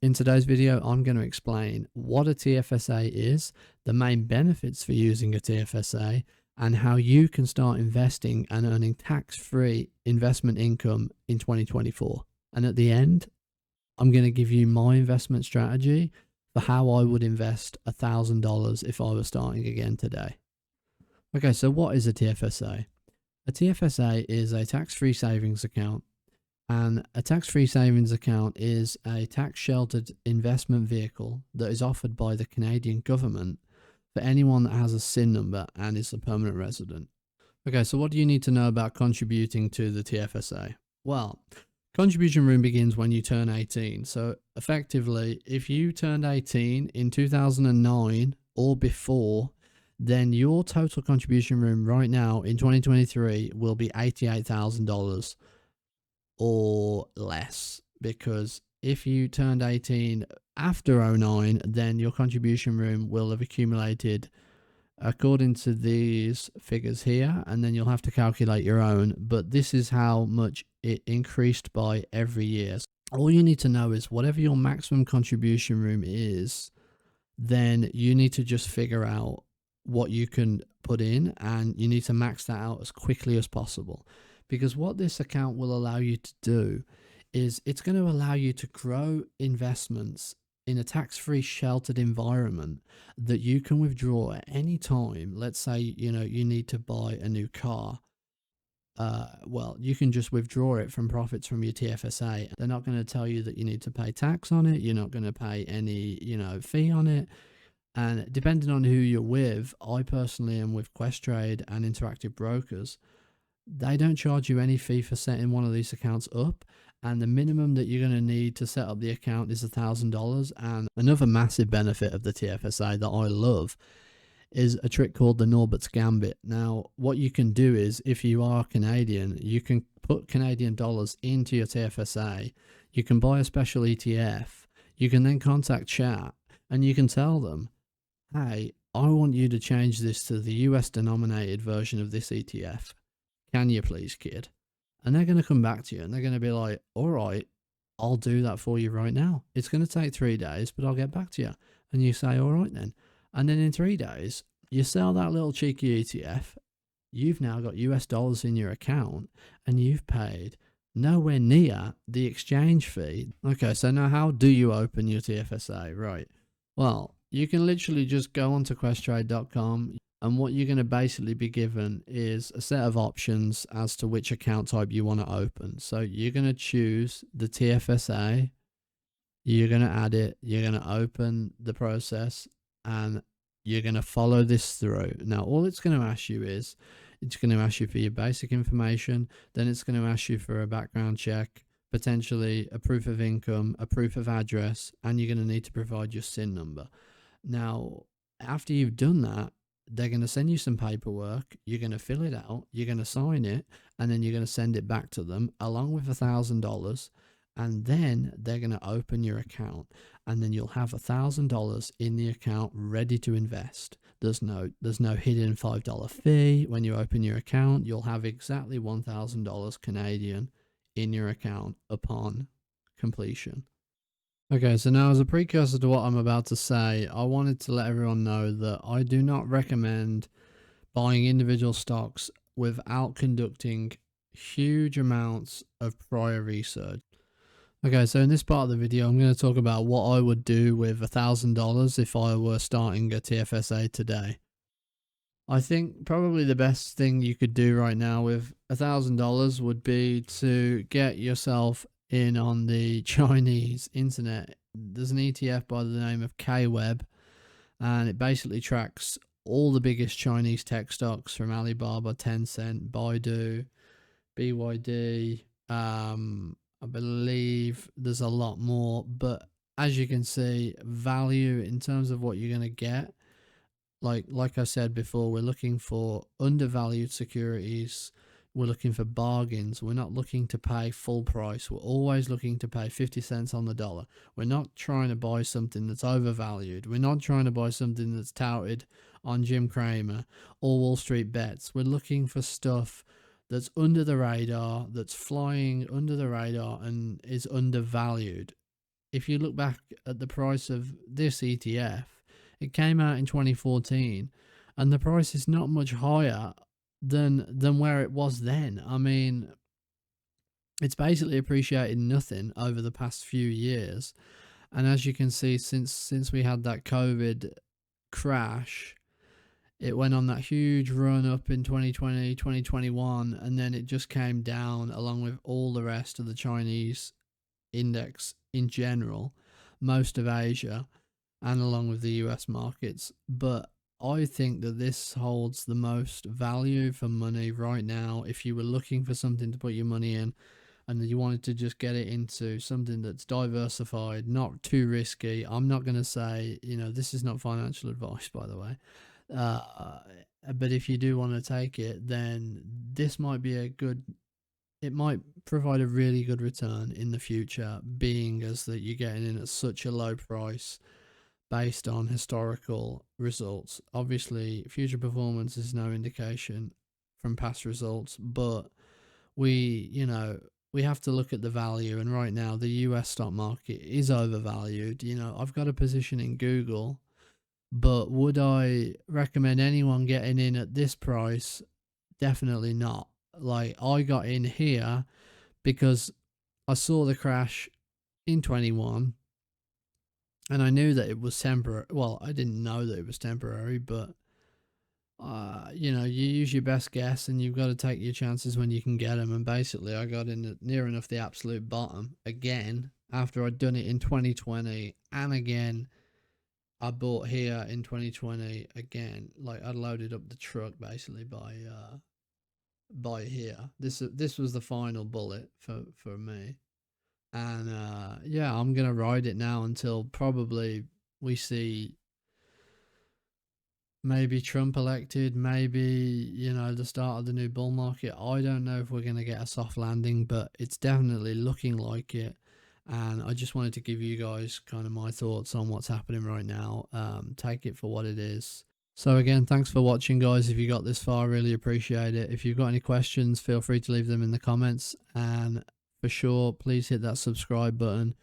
In today's video, I'm going to explain what a TFSA is, the main benefits for using a TFSA, and how you can start investing and earning tax-free investment income in 2024. And at the end, I'm going to give you my investment strategy for how I would invest $1,000 if I was starting again today. Okay, so what is a TFSA? A TFSA is a tax-free savings account. And a tax-free savings account is a tax-sheltered investment vehicle that is offered by the Canadian government for anyone that has a SIN number and is a permanent resident. Okay, so what do you need to know about contributing to the TFSA? Well, contribution room begins when you turn 18. So effectively, if you turned 18 in 2009 or before, then your total contribution room right now in 2023 will be $88,000. Or less, because if you turned 18 after 09, then your contribution room will have accumulated according to these figures here, and then you'll have to calculate your own, but this is how much it increased by every year. So all you need to know is whatever your maximum contribution room is, then you need to just figure out what you can put in, and you need to max that out as quickly as possible. Because what this account will allow you to do is it's going to allow you to grow investments in a tax-free sheltered environment that you can withdraw at any time. Let's say, you need to buy a new car. Well, you can just withdraw it from profits from your TFSA. They're not going to tell you that you need to pay tax on it. You're not going to pay any, fee on it. And depending on who you're with, I personally am with Questrade and Interactive Brokers. They don't charge you any fee for setting one of these accounts up, and the minimum that you're going to need to set up the account is $1,000. And another massive benefit of the TFSA that I love is a trick called the Norberts Gambit. Now, what you can do is, if you are Canadian, you can put Canadian dollars into your TFSA. You can buy a special ETF. You can then contact chat, and you can tell them, hey, I want you to change this to the US denominated version of this ETF. Can you please, kid? And they're going to come back to you and they're going to be like, all right, I'll do that for you right now. It's going to take 3 days, but I'll get back to you. And you say, all right then. And then in 3 days, you sell that little cheeky ETF. You've now got US dollars in your account and you've paid nowhere near the exchange fee. Okay, so now how do you open your TFSA? Right. Well, you can literally just go onto questrade.com. And what you're going to basically be given is a set of options as to which account type you want to open. So you're going to choose the TFSA, you're going to add it, you're going to open the process, and you're going to follow this through. Now, all it's going to ask you is, it's going to ask you for your basic information, then it's going to ask you for a background check, potentially a proof of income, a proof of address, and you're going to need to provide your SIN number. Now, after you've done that, they're going to send you some paperwork, you're going to fill it out, you're going to sign it, and then you're going to send it back to them along with $1,000, and then they're going to open your account, and then you'll have $1,000 in the account ready to invest. There's no hidden $5 fee. When you open your account, you'll have exactly $1,000 Canadian in your account upon completion. Okay, so now as a precursor to what I'm about to say, I wanted to let everyone know that I do not recommend buying individual stocks without conducting huge amounts of prior research. Okay, so in this part of the video, I'm going to talk about what I would do with $1,000 if I were starting a TFSA today. I think probably the best thing you could do right now with $1,000 would be to get yourself in on the Chinese internet. There's an ETF by the name of K-Web, and it basically tracks all the biggest Chinese tech stocks from Alibaba, Tencent, Baidu, BYD. I believe there's a lot more, but as you can see, value in terms of what you're going to get, like I said before, we're looking for undervalued securities. We're looking for bargains. We're not looking to pay full price. We're always looking to pay 50 cents on the dollar. We're not trying to buy something that's overvalued. We're not trying to buy something that's touted on Jim Cramer or Wall Street Bets. We're looking for stuff that's under the radar, that's flying under the radar and is undervalued. if you look back at the price of this ETF, it came out in 2014, and the price is not much higher than where it was then. I mean, it's basically appreciated nothing over the past few years. And as you can see, since we had that COVID crash, it went on that huge run up in 2020, 2021, and then it just came down along with all the rest of the Chinese index in general, most of Asia, and along with the US markets. But I think that this holds the most value for money right now. If you were looking for something to put your money in and you wanted to just get it into something that's diversified, not too risky. I'm not going to say, this is not financial advice, by the way. But if you do want to take it, then this might be it might provide a really good return in the future, being as that you're getting in at such a low price based on historical results. Obviously, future performance is no indication from past results, but we have to look at the value, and right now the US stock market is overvalued. I've got a position in Google, but would I recommend anyone getting in at this price? Definitely not. Like, I got in here because I saw the crash in 21 and I knew that it was temporary. Well, I didn't know that it was temporary, but you use your best guess, and you've got to take your chances when you can get them. And basically, I got in at near enough the absolute bottom again after I'd done it in 2020, and again I bought here in 2020 again. Like, I loaded up the truck basically by here. This was the final bullet for me, and yeah, I'm gonna ride it now until probably we see maybe Trump elected, maybe, the start of the new bull market. I don't know if we're going to get a soft landing, but it's definitely looking like it. And I just wanted to give you guys kind of my thoughts on what's happening right now. Take it for what it is. So again, thanks for watching, guys. If you got this far, really appreciate it. If you've got any questions, feel free to leave them in the comments. And for sure, please hit that subscribe button